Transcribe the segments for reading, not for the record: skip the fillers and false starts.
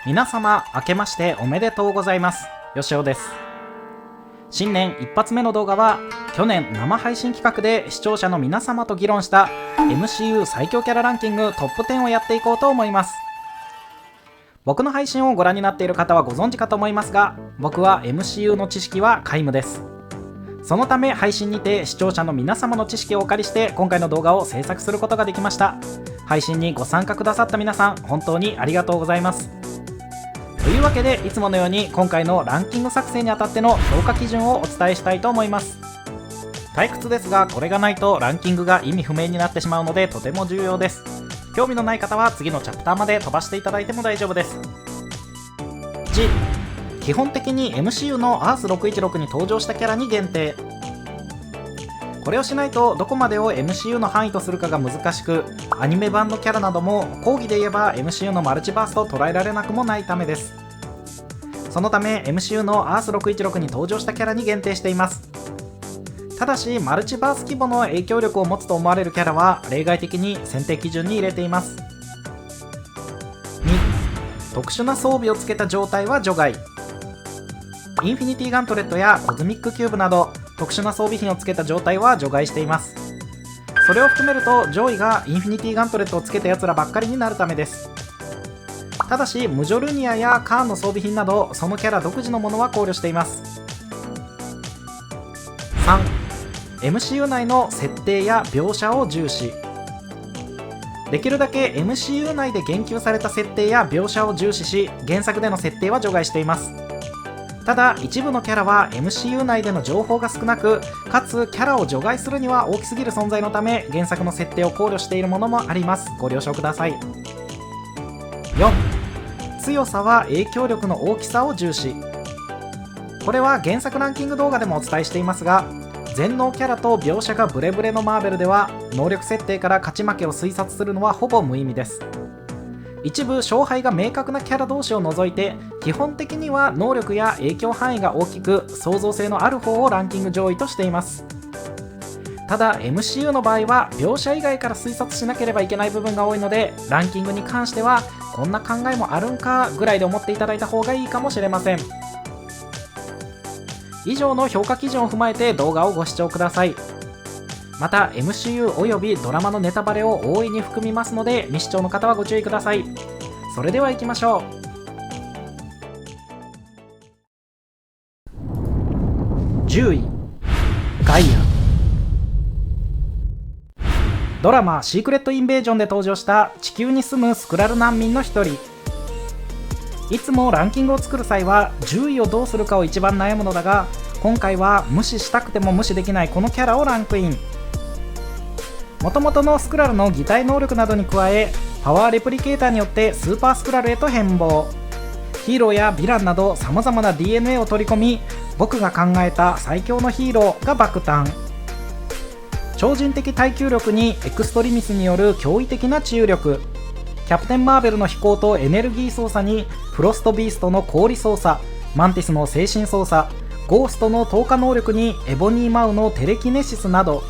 皆様明けましておめでとうございます。よしおです。新年一発目の動画は去年生配信企画で視聴者の皆様と議論した MCU 最強キャラランキングトップ10をやっていこうと思います。僕の配信をご覧になっている方はご存知かと思いますが、僕は MCU の知識は皆無です。そのため配信にて視聴者の皆様の知識をお借りして今回の動画を制作することができました。配信にご参加くださった皆さん、本当にありがとうございます。というわけで、いつものように今回のランキング作成にあたっての評価基準をお伝えしたいと思います。退屈ですが、これがないとランキングが意味不明になってしまうのでとても重要です。興味のない方は次のチャプターまで飛ばしていただいても大丈夫です。1、基本的に MCU のアース616に登場したキャラに限定。これをしないとどこまでを MCU の範囲とするかが難しく、アニメ版のキャラなども講義で言えば MCU のマルチバースと捉えられなくもないためです。そのため MCU のアース616に登場したキャラに限定しています。ただしマルチバース規模の影響力を持つと思われるキャラは例外的に選定基準に入れています。2、特殊な装備をつけた状態は除外。インフィニティガントレットやコズミックキューブなど特殊な装備品をつけた状態は除外しています。それを含めると上位がインフィニティガントレットをつけたやつらばっかりになるためです。ただしムジョルニアやカーンの装備品などそのキャラ独自のものは考慮しています。3、MCU 内の設定や描写を重視。できるだけ MCU 内で言及された設定や描写を重視し、原作での設定は除外しています。ただ一部のキャラは MCU 内での情報が少なく、かつキャラを除外するには大きすぎる存在のため原作の設定を考慮しているものもあります。ご了承ください。4、強さは影響力の大きさを重視。これは原作ランキング動画でもお伝えしていますが、全能キャラと描写がブレブレのマーベルでは能力設定から勝ち負けを推察するのはほぼ無意味です。一部勝敗が明確なキャラ同士を除いて基本的には能力や影響範囲が大きく創造性のある方をランキング上位としています。ただ MCU の場合は描写以外から推察しなければいけない部分が多いので、ランキングに関してはこんな考えもあるんかぐらいで思っていただいた方がいいかもしれません。以上の評価基準を踏まえて動画をご視聴ください。また MCU およびドラマのネタバレを大いに含みますので未視聴の方はご注意ください。それでは行きましょう。10位、ガイア。ドラマシークレットインベージョンで登場した地球に住むスクラル難民の一人。いつもランキングを作る際は10位をどうするかを一番悩むのだが、今回は無視したくても無視できないこのキャラをランクイン。元々のスクラルの擬態能力などに加え、パワーレプリケーターによってスーパースクラルへと変貌。ヒーローやヴィランなど様々な DNA を取り込み、僕が考えた最強のヒーローが爆誕。超人的耐久力にエクストリミスによる驚異的な治癒力、キャプテンマーベルの飛行とエネルギー操作にフロストビーストの氷操作、マンティスの精神操作、ゴーストの投下能力にエボニーマウのテレキネシスなど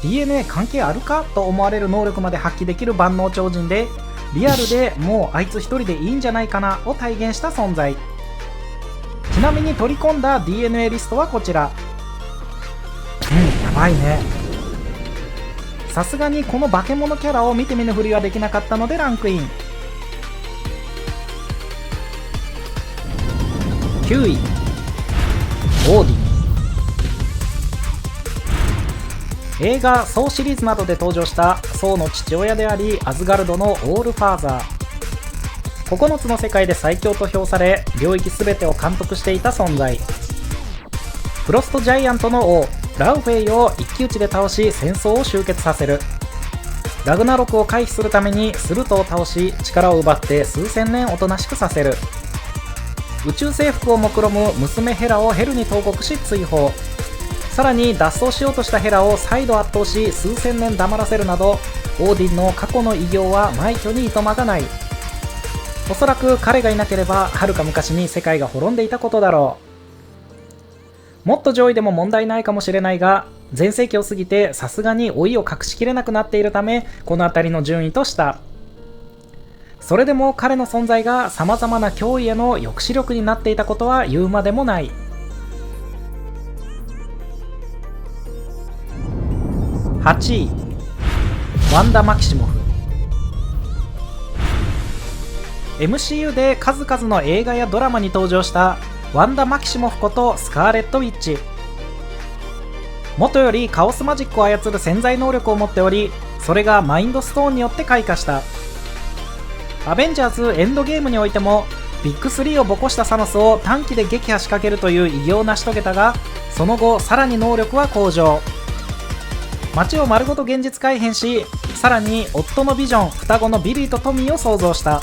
DNA 関係あるかと思われる能力まで発揮できる万能超人で、リアルでもうあいつ一人でいいんじゃないかなを体現した存在。ちなみに取り込んだ DNA リストはこちら。やばいね。さすがにこの化け物キャラを見て見ぬふりはできなかったのでランクイン。9位、オーディン。映画ソーシリーズなどで登場したソーの父親でありアズガルドのオールファーザー。9つの世界で最強と評され領域全てを監督していた存在。フロストジャイアントの王ラウフェイを一騎打ちで倒し戦争を終結させる。ラグナロクを回避するためにスルトを倒し力を奪って数千年おとなしくさせる。宇宙征服を目論む娘ヘラをヘルに投獄し追放。さらに脱走しようとしたヘラを再度圧倒し数千年黙らせるなど、オーディンの過去の偉業は枚挙にいとまがない。おそらく彼がいなければはるか昔に世界が滅んでいたことだろう。もっと上位でも問題ないかもしれないが、全盛期を過ぎてさすがに老いを隠しきれなくなっているためこの辺りの順位とした。それでも彼の存在がさまざまな脅威への抑止力になっていたことは言うまでもない。8位、ワンダ・マキシモフ。 MCU で数々の映画やドラマに登場したワンダ・マキシモフことスカーレット・ウィッチ。元よりカオスマジックを操る潜在能力を持っており、それがマインドストーンによって開花した。アベンジャーズエンドゲームにおいてもビッグ3をボコしたサノスを短期で撃破しかけるという偉業を成し遂げたが、その後さらに能力は向上。街を丸ごと現実改変し、さらに夫のビジョン、双子のビリーとトミーを創造した。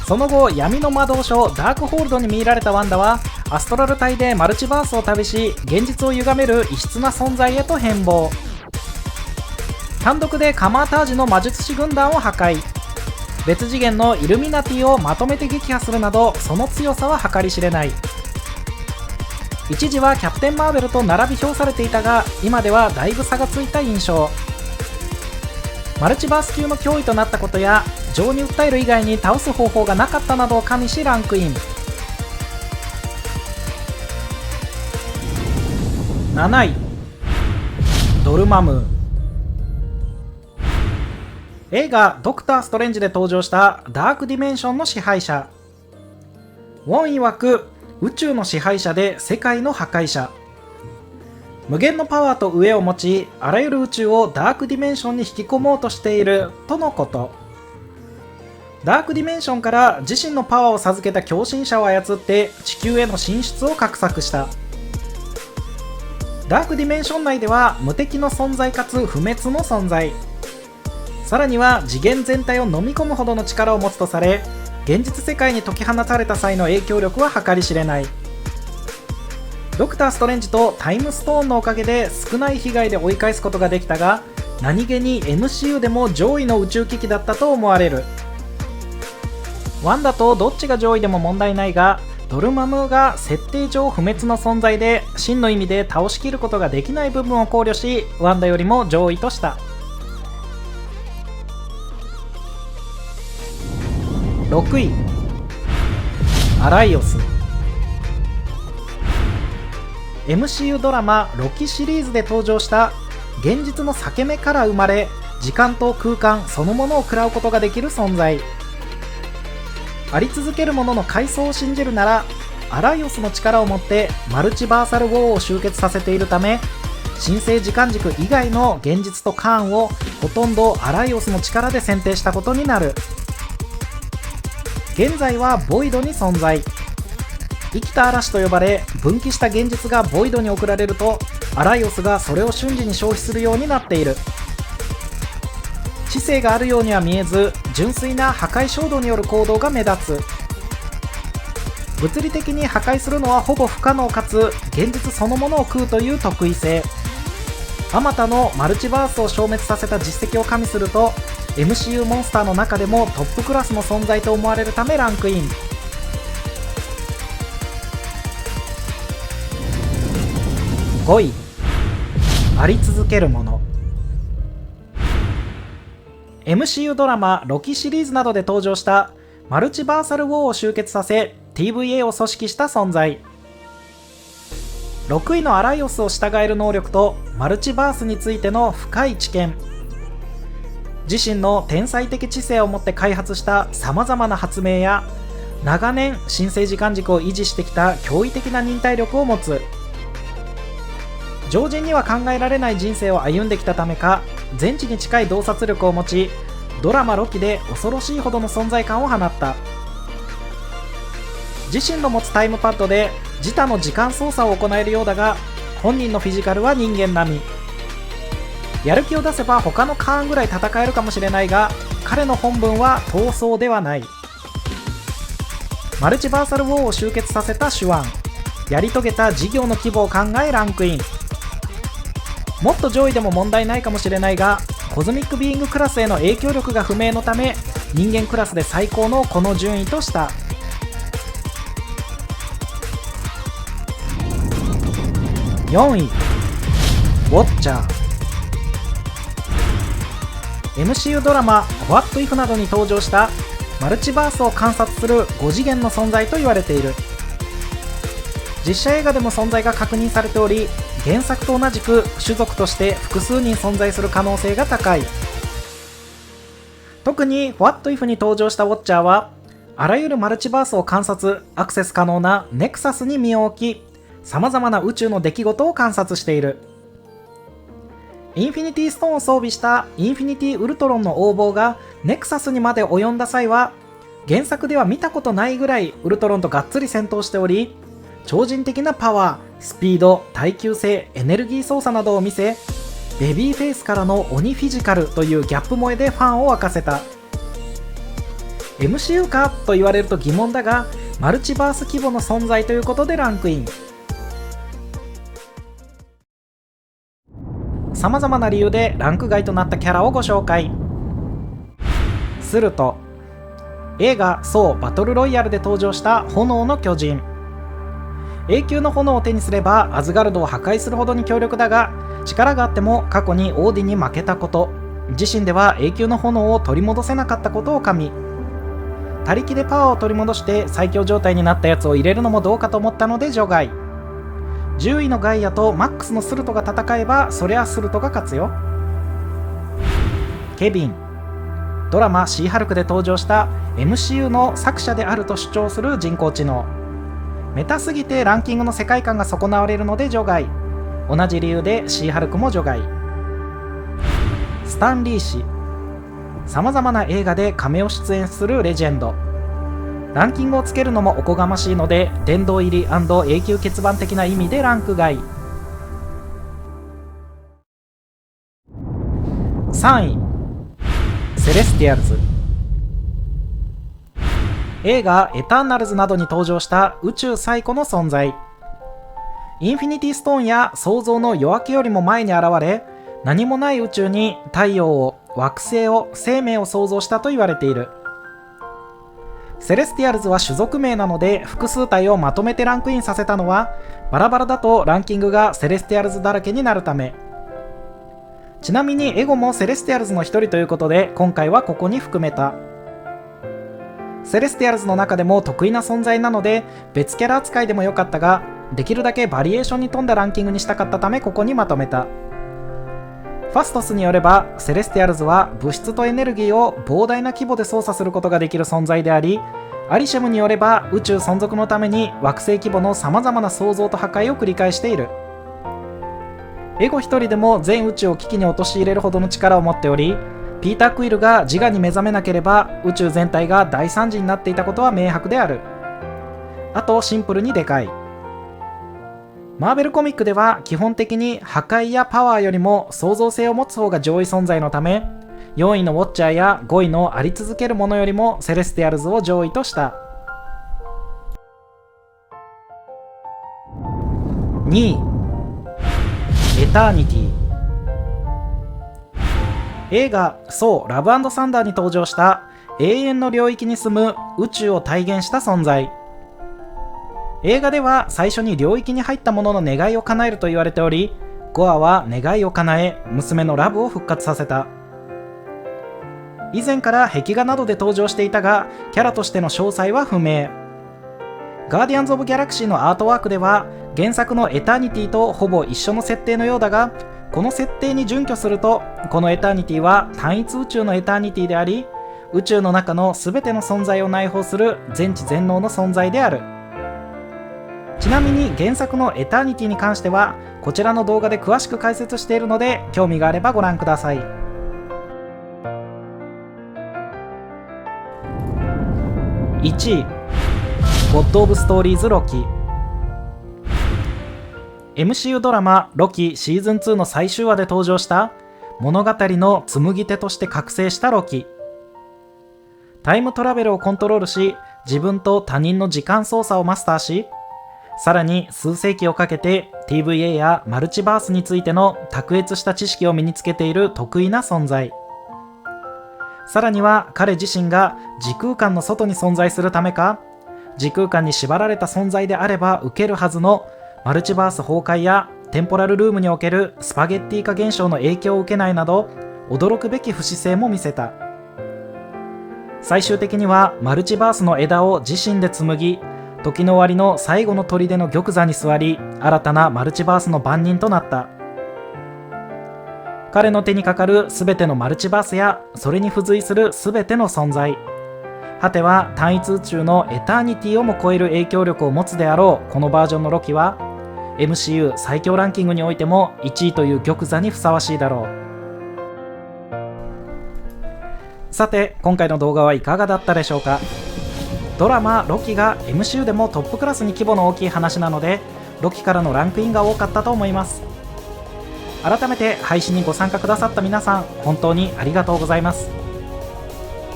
その後闇の魔導書ダークホールドに見入られたワンダはアストラル体でマルチバースを旅し、現実を歪める異質な存在へと変貌。単独でカマータージの魔術師軍団を破壊、別次元のイルミナティをまとめて撃破するなど、その強さは計り知れない。一時はキャプテンマーベルと並び評されていたが、今ではだいぶ差がついた印象。マルチバース級の脅威となったことや、情に訴える以外に倒す方法がなかったなどを加味しランクイン。7位、ドルマムー。映画ドクター・ストレンジで登場したダークディメンションの支配者。ウォン曰く宇宙の支配者で世界の破壊者。無限のパワーと飢えを持ち、あらゆる宇宙をダークディメンションに引き込もうとしているとのこと。ダークディメンションから自身のパワーを授けた狂信者を操って地球への進出を画策した。ダークディメンション内では無敵の存在かつ不滅の存在、さらには次元全体を飲み込むほどの力を持つとされ、現実世界に解き放たれた際の影響力は計り知れない。ドクター・ストレンジとタイムストーンのおかげで少ない被害で追い返すことができたが、何気に MCU でも上位の宇宙機器だったと思われる。ワンダとどっちが上位でも問題ないが、ドルマムーが設定上不滅の存在で真の意味で倒しきることができない部分を考慮し、ワンダよりも上位とした。6位、アライオス。 MCU ドラマロキシリーズで登場した現実の裂け目から生まれ、時間と空間そのものを食らうことができる存在。あり続けるものの階層を信じるなら、アライオスの力を持ってマルチバーサルウォーを集結させているため、神聖時間軸以外の現実とカーンをほとんどアライオスの力で選定したことになる。現在はボイドに存在。生きた嵐と呼ばれ、分岐した現実がボイドに送られると、アライオスがそれを瞬時に消費するようになっている。知性があるようには見えず、純粋な破壊衝動による行動が目立つ。物理的に破壊するのはほぼ不可能かつ、現実そのものを食うという特異性。あまたのマルチバースを消滅させた実績を加味すると、 MCU モンスターの中でもトップクラスの存在と思われるためランクイン。5位、あり続けるもの。MCU ドラマロキシリーズなどで登場したマルチバーサルウォーを集結させ TVA を組織した存在。6位のアライオスを従える能力とマルチバースについての深い知見、自身の天才的知性を持って開発したさまざまな発明や、長年神聖時間軸を維持してきた驚異的な忍耐力を持つ。常人には考えられない人生を歩んできたためか、全知に近い洞察力を持ち、ドラマロキで恐ろしいほどの存在感を放った。自身の持つタイムパッドで自他の時間操作を行えるようだが、本人のフィジカルは人間並み。やる気を出せば他のカーンぐらい戦えるかもしれないが、彼の本分は闘争ではない。マルチバーサルウォーを集結させた手腕、やり遂げた事業の規模を考えランクイン。もっと上位でも問題ないかもしれないが、コズミックビーイングクラスへの影響力が不明のため、人間クラスで最高のこの順位とした。4位、ウォッチャー。MCU ドラマ「What If」などに登場したマルチバースを観察する5次元の存在と言われている。実写映画でも存在が確認されており、原作と同じく種族として複数人存在する可能性が高い。特に What If に登場したウォッチャーは、あらゆるマルチバースを観察・アクセス可能なネクサスに身を置き、様々な宇宙の出来事を観察している。インフィニティストーンを装備したインフィニティウルトロンの横暴がネクサスにまで及んだ際は、原作では見たことないぐらいウルトロンとがっつり戦闘しており、超人的なパワー、スピード、耐久性、エネルギー操作などを見せ、ベビーフェイスからの鬼フィジカルというギャップ萌えでファンを沸かせた。 MCU かと言われると疑問だが、マルチバース規模の存在ということでランクイン。さまざまな理由でランク外となったキャラをご紹介すると、映画「ソーバトルロイヤル」で登場した炎の巨人。永久の炎を手にすればアズガルドを破壊するほどに強力だが、力があっても過去にオーディンに負けたこと、自身では永久の炎を取り戻せなかったことを加味。他力でパワーを取り戻して最強状態になったやつを入れるのもどうかと思ったので除外。10位のガイアとマックスのスルトが戦えば、そりゃスルトが勝つよ。ケビン。ドラマ「シーハルク」で登場した MCU の作者であると主張する人工知能。メタすぎてランキングの世界観が損なわれるので除外。同じ理由でシーハルクも除外。スタンリー氏。さまざまな映画でカメオ出演するレジェンド。ランキングをつけるのもおこがましいので、殿堂入り&永久欠番的な意味でランク外。3位、セレスティアルズ。映画「エターナルズ」などに登場した宇宙最古の存在。インフィニティストーンや創造の夜明けよりも前に現れ、何もない宇宙に太陽を、惑星を、生命を創造したと言われている。セレスティアルズは種族名なので、複数体をまとめてランクインさせたのは、バラバラだとランキングがセレスティアルズだらけになるため。ちなみにエゴもセレスティアルズの一人ということで、今回はここに含めた。セレスティアルズの中でも得意な存在なので、別キャラ扱いでもよかったが、できるだけバリエーションに富んだランキングにしたかったため、ここにまとめた。ファストスによれば、セレスティアルズは物質とエネルギーを膨大な規模で操作することができる存在であり、アリシェムによれば宇宙存続のために惑星規模のさまざまな創造と破壊を繰り返している。エゴ一人でも全宇宙を危機に陥れるほどの力を持っており、ピーター・クイルが自我に目覚めなければ宇宙全体が大惨事になっていたことは明白である。あとシンプルにでかい。マーベルコミックでは基本的に破壊やパワーよりも創造性を持つ方が上位存在のため、4位のウォッチャーや5位のあり続けるものよりもセレスティアルズを上位とした。2位、エターニティ。映画「ソーラブ&サンダー」に登場した永遠の領域に住む宇宙を体現した存在。映画では最初に領域に入った者の願いを叶えると言われており、ゴアは願いを叶え娘のラブを復活させた。以前から壁画などで登場していたが、キャラとしての詳細は不明。ガーディアンズ・オブ・ギャラクシーのアートワークでは原作のエターニティとほぼ一緒の設定のようだが、この設定に準拠すると、このエターニティは単一宇宙のエターニティであり、宇宙の中の全ての存在を内包する全知全能の存在である。ちなみに原作のエターニティに関してはこちらの動画で詳しく解説しているので、興味があればご覧ください。1位、ゴッド・オブ・ストーリーズ・ロキ。 MCU ドラマ「ロキ」シーズン2の最終話で登場した物語の紡ぎ手として覚醒したロキ。タイムトラベルをコントロールし、自分と他人の時間操作をマスターし、さらに数世紀をかけて TVA やマルチバースについての卓越した知識を身につけている得意な存在。さらには彼自身が時空間の外に存在するためか、時空間に縛られた存在であれば受けるはずのマルチバース崩壊やテンポラルルームにおけるスパゲッティ化現象の影響を受けないなど、驚くべき不姿勢も見せた。最終的にはマルチバースの枝を自身で紡ぎ、時の終わりの最後の砦の玉座に座り、新たなマルチバースの番人となった。彼の手にかかるすべてのマルチバースやそれに付随するすべての存在、果ては単一宇宙のエターニティをも超える影響力を持つであろうこのバージョンのロキは MCU 最強ランキングにおいても1位という玉座にふさわしいだろう。さて今回の動画はいかがだったでしょうか。ドラマロキが MCU でもトップクラスに規模の大きい話なので、ロキからのランクインが多かったと思います。改めて配信にご参加くださった皆さん、本当にありがとうございます。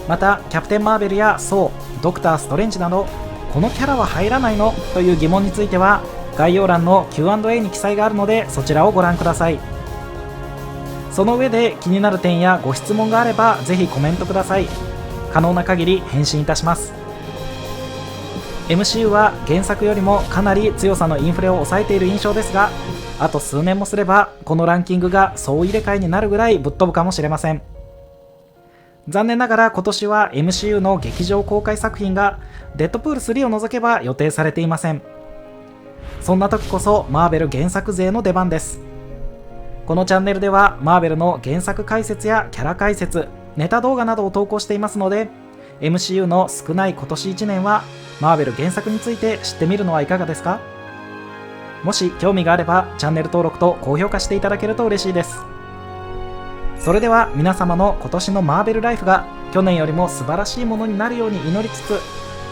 またキャプテンマーベルやソー、ドクターストレンジなどこのキャラは入らないのという疑問については概要欄の Q&A に記載があるのでそちらをご覧ください。その上で気になる点やご質問があればぜひコメントください。可能な限り返信いたします。 MCU は原作よりもかなり強さのインフレを抑えている印象ですが、あと数年もすればこのランキングが総入れ替えになるぐらいぶっ飛ぶかもしれません。残念ながら今年は MCU の劇場公開作品がデッドプール3を除けば予定されていません。そんな時こそマーベル原作勢の出番です。このチャンネルではマーベルの原作解説やキャラ解説、ネタ動画などを投稿していますので、 MCU の少ない今年1年はマーベル原作について知ってみるのはいかがですか。もし興味があればチャンネル登録と高評価していただけると嬉しいです。それでは皆様の今年のマーベルライフが去年よりも素晴らしいものになるように祈りつつ、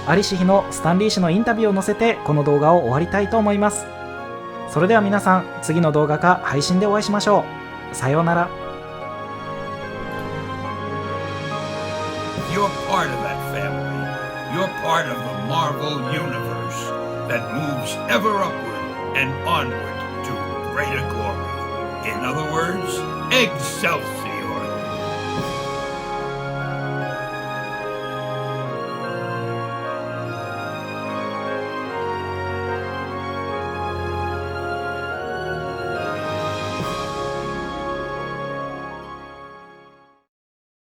アリシヒのスタンリー氏のインタビューを載せてこの動画を終わりたいと思います。それでは皆さん、次の動画か配信でお会いしましょう。さようなら。You're part of that family. You're part of the Marvel Universe that moves ever upward and onward to greater glory. In other words, Excelsior!